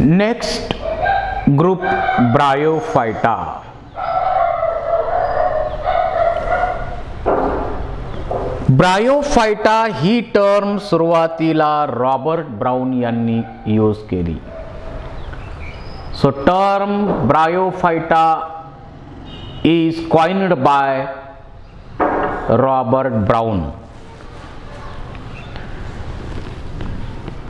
Next group bryophyta. Bryophyta ही term सुरुवातीला Robert brown यांनी use केली. So term bryophyta is coined by Robert Brown.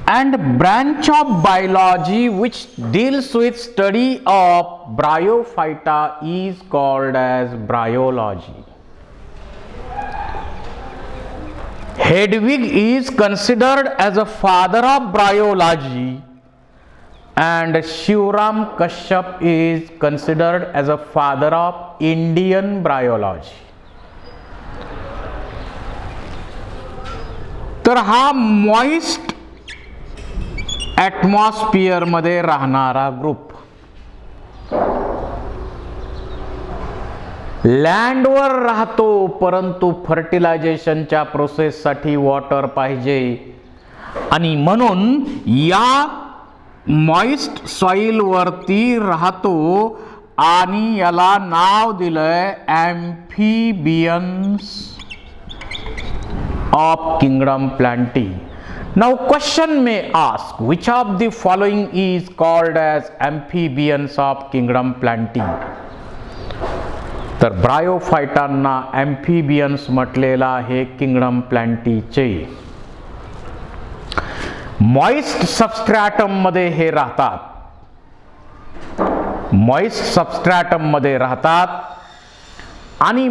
And branch of biology which deals with study of bryophyta is called as bryology. Hedwig is considered as a father of bryology, and Shivram Kashyap is considered as a father of Indian bryology. तर हा moist atmosphere मध्ये राहणारा group, लँडवर राहतो परंतु फर्टिलायझेशनच्या प्रोसेससाठी water पाहिजे आणि म्हणून या मॉइस्ट सॉइल वरती राहतो आणि याला नाव दिलंय amphibians of kingdom plantae. Now question may ask which of the following is called as amphibians of kingdom plantae. तर ब्रायोफाइटांना ॲम्फिबियन्स म्हटलेलं आहे किंगडम प्लांटीचे. मॉइस्ट सबस्ट्रॅटम मध्ये हे राहतात, मॉइस्ट सबस्ट्रॅटम मध्ये राहतात आणि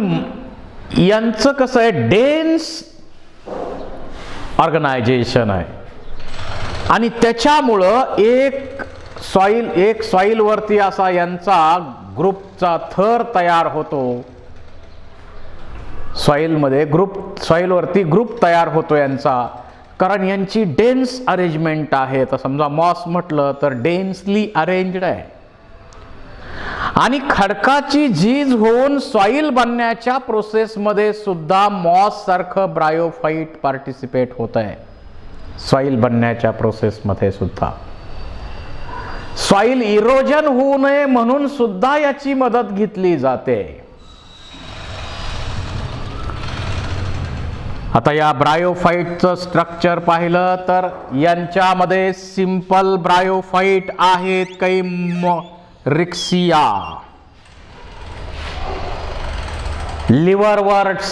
यांचं कसं आहे, डेन्स ऑर्गनायझेशन आहे आणि त्याच्यामुळं एक सॉइल वरती असा यांचा ग्रुपचा थर तयार होतो. सॉइल वरती ग्रुप तयार होतो यांचा, कारण यांची डेन्स अरेंजमेंट आहे. तर समजा मॉस म्हटलं तर डेन्सली अरेंज्ड आहे आणि खडकाची झीज होऊन सॉइल बनण्याच्या प्रोसेसमध्ये सुद्धा मॉस सारखं ब्रायोफाइट पार्टिसिपेट होत आहे. सॉइल बनण्याच्या प्रोसेसमध्ये सुद्धा सॉइल इरोजन होऊ नये म्हणून सुद्धा याची मदत घेतली जाते. आता या ब्रायोफाइटचं स्ट्रक्चर पाहिलं तर यांच्यामध्ये सिंपल ब्रायोफाइट आहेत, काही रिक्सिया, लिव्हरवर्ट्स,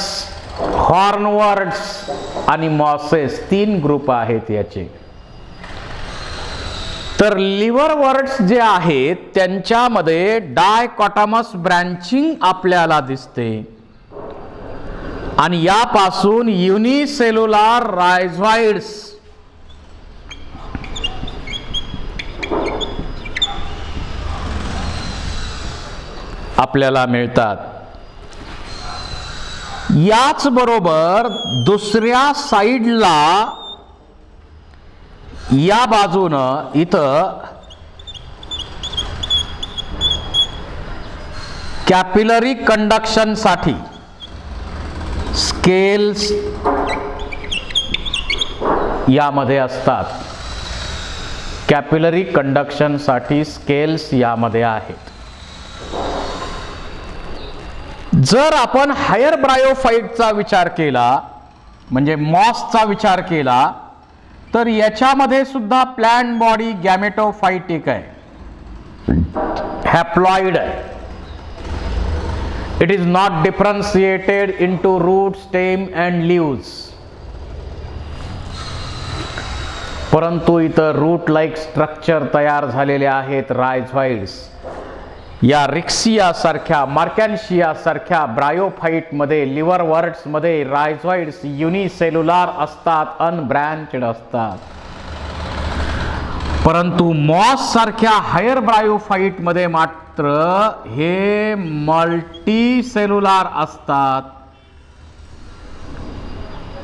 हॉर्नवर्ट्स आणि मॉसेस, 3 ग्रुप आहेत याचे. तर लिव्हरवर्ट्स जे आहेत त्यांच्यामध्ये डायकॉटमस ब्रँचिंग आपल्याला दिसते आणि यापासून युनिसेल्युलर रायझॉइड्स आपल्याला मिळतात. याच बरोबर दुसऱ्या साइडला या बाजूनं इथं कॅपिलरी कंडक्शन साठी स्केल्स यामध्ये असतात. कॅपिलरी कंडक्शन साठी स्केल्स यामध्ये आहेत. जर आपण हायर ब्रायोफाइटचा विचार केला म्हणजे मॉसचा विचार केला तर याच्यामध्ये सुद्धा प्लांट बॉडी गॅमेटोफाइटिक आहे, हॅप्लॉइड आहे. It is not differentiated into root, stem and leaves. परंतु इथं रूट लाईक स्ट्रक्चर तयार झालेले आहेत रायझॉइड्स. या रिक्सिया सारख्या, मार्कॅन्शिया सारख्या ब्रायोफाइट मध्ये, लिव्हरवर्ट्स मध्ये रायझॉइड्स युनिसेल्युलर असतात, अनब्रँचड असतात. परंतु मॉस सारख्या हायर ब्रायोफाइट मध्ये मात्र हे मल्टी सेल्युलर असतात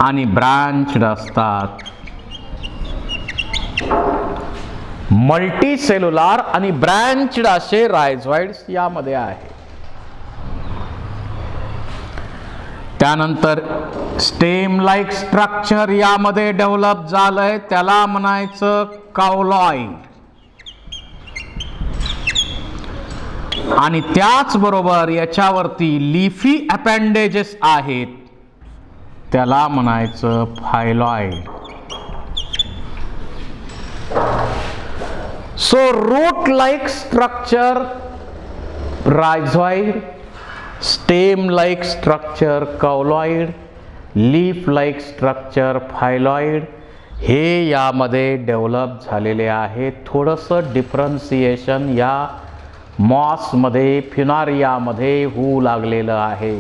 आणि ब्रांच्ड असतात. मल्टी सेल्युलर आणि ब्रांच्ड असे रायझॉइड्स यामध्ये आहे. त्यानंतर स्टेम लाईक स्ट्रक्चर यामध्ये डेव्हलप झालंय, त्याला म्हणायचं काउलॉइड. आणि त्याचबरोबर याच्यावरती लिफी अपेंडेजेस आहेत, त्याला म्हणायचं phylloid. So root like structure rhizoid, stem like structure cauloid, leaf like structure phylloid, हे यामध्ये डेव्हलप झालेले आहे. थोडंसं डिफरन्सिएशन या मॉसमध्ये, फ्युनारियामध्ये होऊ लागलेलं आहे.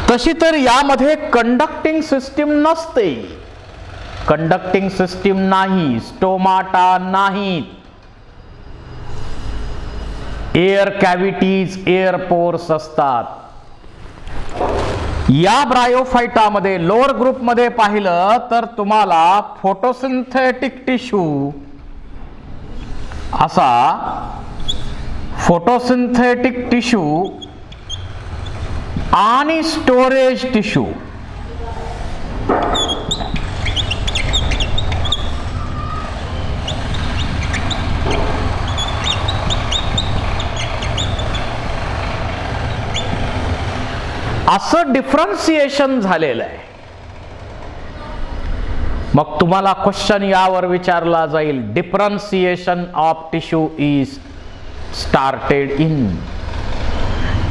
तशी तर यामध्ये कंडक्टिंग सिस्टीम नसते, कंडक्टिंग सिस्टीम नाही, स्टोमाटा नाहीत, एअर कॅव्हिटीज, एअर पोर्स असतात. या ब्रायोफायटामध्ये लोअर ग्रुपमध्ये पाहिलं तर तुम्हाला फोटोसिंथेटिक टिश्यू, असा फोटोसिंथेटिक टिश्यू आणि स्टोरेज टिश्यू, असं डिफरन्सिएशन झालेलं आहे. मग तुम्हाला क्वेश्चन यावर विचारला जाईल, differentiation of tissue is started in.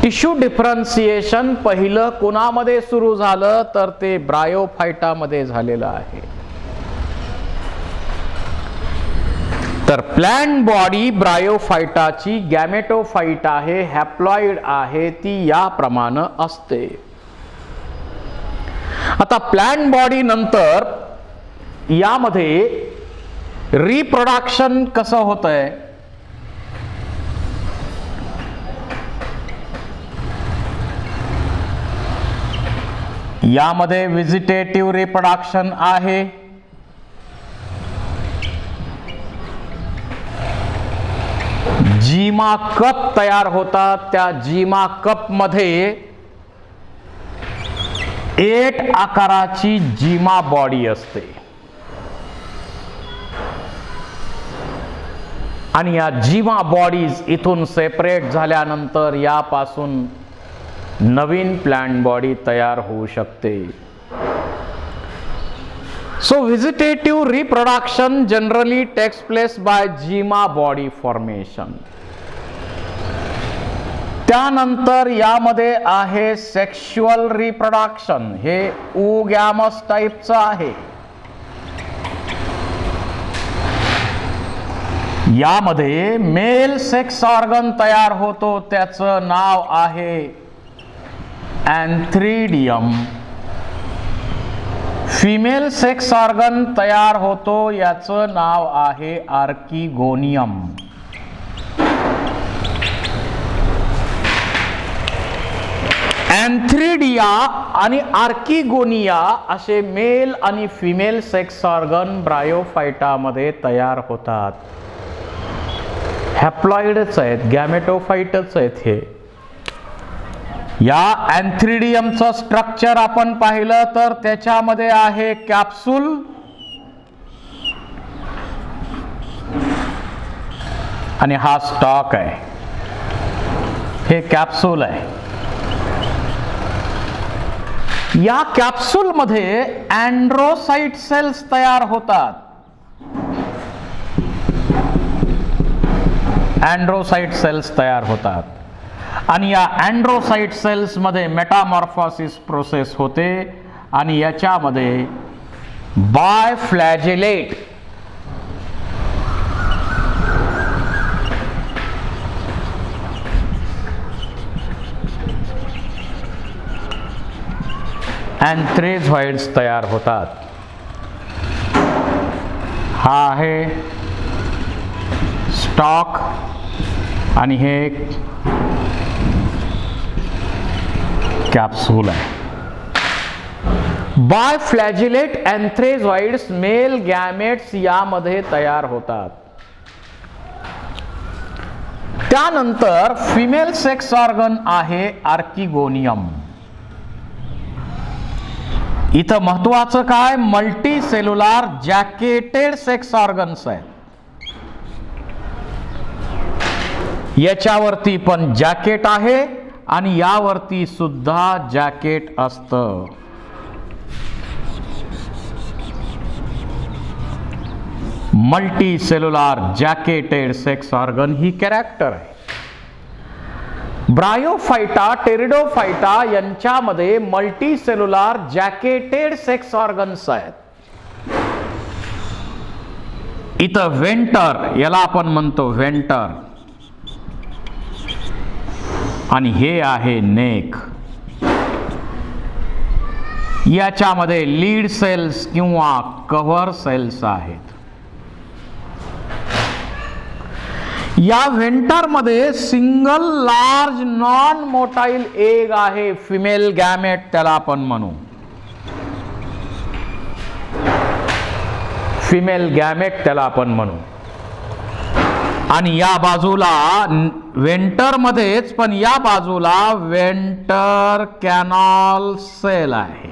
Tissue differentiation पहिलं कोणामध्ये सुरू झालं तर ते ब्रायोफायटामध्ये झालेलं आहे. तर प्लॅंट बॉडी ब्रायोफायटाची गॅमेटोफाइट आहे, हॅप्लॉइड आहे, ती याप्रमाणे असते. आता प्लॅंट बॉडी नंतर यामध्ये रिप्रोडक्शन कसं होतंय, यामध्ये व्हेजिटेटिव्ह रिप्रोडक्शन आहे, जीमा कप तयार होतात. त्या जीमा कप मध्ये 8 आकाराची जीमा बॉडी असते आणि या जीमा बॉडीज इथून सेपरेट झाल्यानंतर यापासून नवीन प्लांट बॉडी तयार होऊ शकते. So vegetative reproduction generally takes place by gemma body formation. त्यानंतर यामध्ये आहे सेक्शुअल रिप्रोडक्शन, हे ओगॅमस टाइपचं आहे. यामध्ये मेल सेक्स ऑर्गन तयार होतो, त्याचं नाव आहे एन्थ्रिडियम. फिमेल सेक्स ऑर्गन तयार होतो, याचं नाव आहे आर्किगोनियम. एन्थ्रिडिया आणि आर्किगोनिया असे मेल आणि फिमेल सेक्स ऑर्गन ब्रायोफायटामध्ये तयार होतात. हॅप्लॉइडच आहेत, गॅमेटोफाइटच आहेत हे. या एन्थ्रिडियमचं स्ट्रक्चर आपण पाहिलं तर त्याच्यामध्ये आहे कॅप्सूल, आणि हा स्टॉक आहे, हे कॅप्सूल आहे. या कॅप्सूल मध्ये अँड्रोसाइट सेल्स तयार होतात. अँड्रोसाइट सेल्स तयार होतात आणि या अँड्रोसाइट सेल्स मध्ये मेटामॉर्फोसिस प्रोसेस होते आणि याच्यामध्ये बायफ्लॅजेलेट अँथ्रेझॉइड्स तयार होतात. हा आहे स्टॉक आणि हे कॅप्सूल आहे. बायफ्लॅजिलेट अँथ्रेझॉइड्स मेल गॅमेट्स यामध्ये तयार होतात. त्यानंतर फिमेल सेक्स ऑर्गन आहे आर्किगोनियम. इथं महत्वाचं काय, मल्टी सेल्युलर जॅकेटेड सेक्स ऑर्गन्स आहेत. याच्यावरती पण जॅकेट आहे आणि यावरती सुद्धा जॅकेट असतं. मल्टी सेल्युलर जॅकेटेड सेक्स ऑर्गन ही कॅरेक्टर आहे. ब्रायोफायटा, टेरिडोफायटा यांच्यामध्ये मल्टी सेल्युलर जॅकेटेड सेक्स ऑर्गन्स आहेत. इथं व्हेंटर, याला आपण म्हणतो व्हेंटर, आणि हे आहे नेक. याच्यामध्ये लीड सेल्स किंवा कव्हर सेल्स आहेत. या व्हेंटर मध्ये single large non motile egg आहे, फिमेल गॅमेट त्याला आपण म्हणू. फिमेल गॅमेट त्याला आपण म्हणू. आणि या बाजूला व्हेंटर मध्येच, पण या बाजूला व्हेंटर कॅनॉल सेल आहे.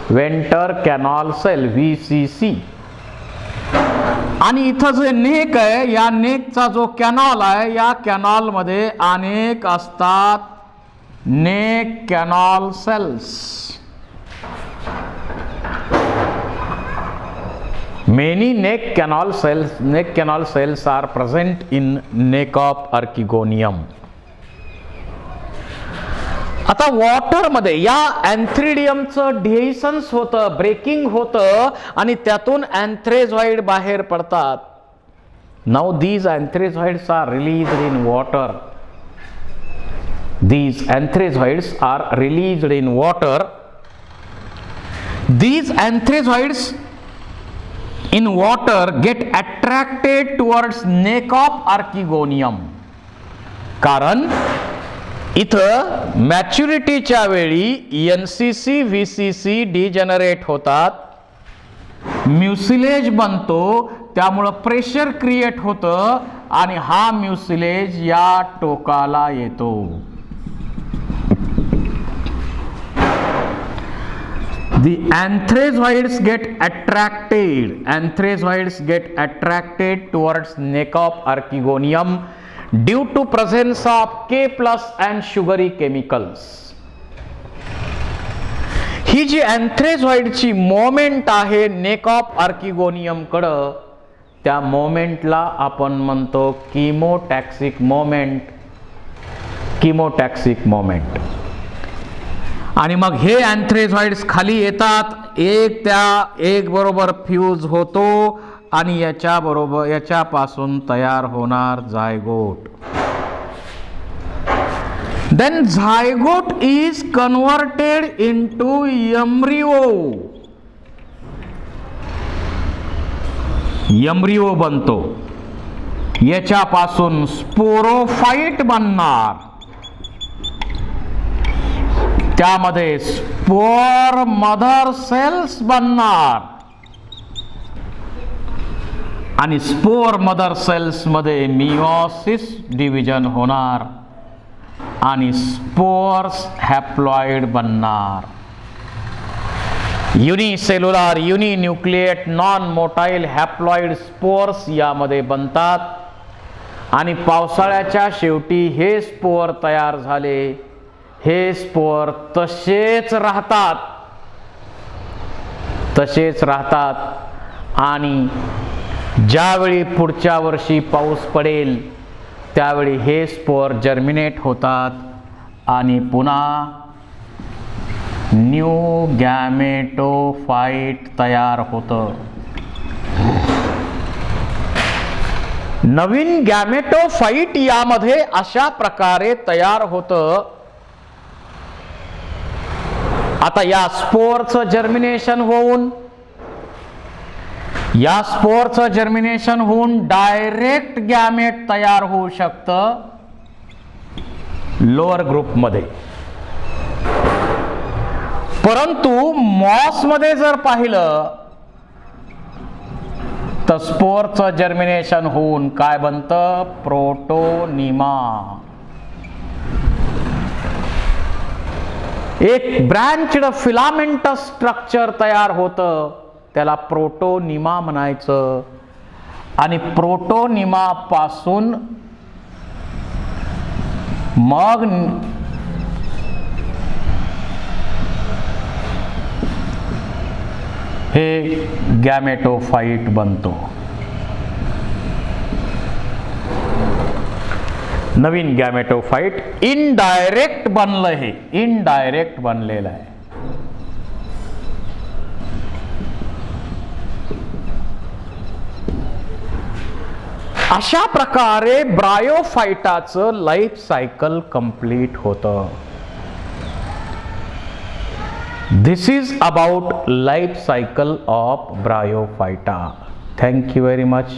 व्हेंटर कॅनॉल सेल VCC. आणि इथं जे नेक आहे, या नेकचा जो कॅनॉल आहे, या कॅनॉल मध्ये अनेक असतात neck canal cells. Many neck canal cells are present in neck of Archegonium. आता वॉटर मध्ये या अँथ्रिडियमचं डिहेसन्स होतं, ब्रेकिंग होतं आणि त्यातून अँथ्रेझॉइड बाहेर पडतात. Now these anthrazoids are released in water. These anthrazoids are released in water. These anthrazoids in water get attracted towards neck of Archegonium. कारण इथं मॅच्युरिटीच्या वेळी NCC VCC डिजनरेट होतात, म्युसिलेज बनतो, त्यामुळं प्रेशर क्रिएट होतं आणि हा म्युसिलेज या टोकाला येतो. The anthrazoids get attracted towards neck of Archegonium due to presence of K+ and sugary chemicals. ही जी अँथ्रेझॉइडची मोमेंट आहे नेक ऑफ आर्किगोनियम कडं, त्या मोमेंटला आपण म्हणतो किमोटॅक्सिक मोमेंट. किमोटॅक्सिक मोमेंट. आणि मग हे अँथ्रेझॉइड्स खाली येतात, एक बरोबर फ्यूज होतो आणि याच्यापासून तयार होणार zygote. Then zygote is converted into embryo. Embryo बनतो, याच्यापासून स्पोरोफाइट बनणार, त्यामध्ये स्पोर मदर सेल्स बनणार आणि स्पोर मदर सेल्स मध्ये मियोसिस डिव्हिजन होणार आणि स्पोर्स हॅप्लॉइड बनणार. Unicellular, uninucleate, non motile haploid spores यामध्ये बनतात. आणि पावसाळ्याच्या शेवटी हे स्पोर तयार झाले, हे स्पोर तसेच राहतात आणि ज्यावेळी पुढच्या वर्षी पाऊस पडेल त्यावेळी हे स्पोर जर्मिनेट होतात आणि पुन्हा न्यू गॅमेटोफाइट तयार होतं. नवीन गॅमेटोफाइट यामध्ये अशा प्रकारे तयार होतं. आता या स्पोरचं जर्मिनेशन होऊन डायरेक्ट गॅमेट तयार होऊ शकतं लोअर ग्रुप मध्ये. परंतु मॉस मध्ये जर पाहिलं तर स्पोरचं जर्मिनेशन होऊन काय बनतं, प्रोटोनिमा. एक ब्रँच्ड फिलामेंटस स्ट्रक्चर तयार होतं, त्याला प्रोटोनिमा म्हणायचं. आणि प्रोटोनिमा पासून मग हे गॅमेटोफाइट बनतो. नवीन गॅमेटोफाइट इनडायरेक्ट बनलं, हे इनडायरेक्ट बनलेलं आहे. अशा प्रकारे ब्रायोफाइटाचं लाईफ सायकल कंप्लीट होतं. This is about life cycle of bryophyta. Thank you very much.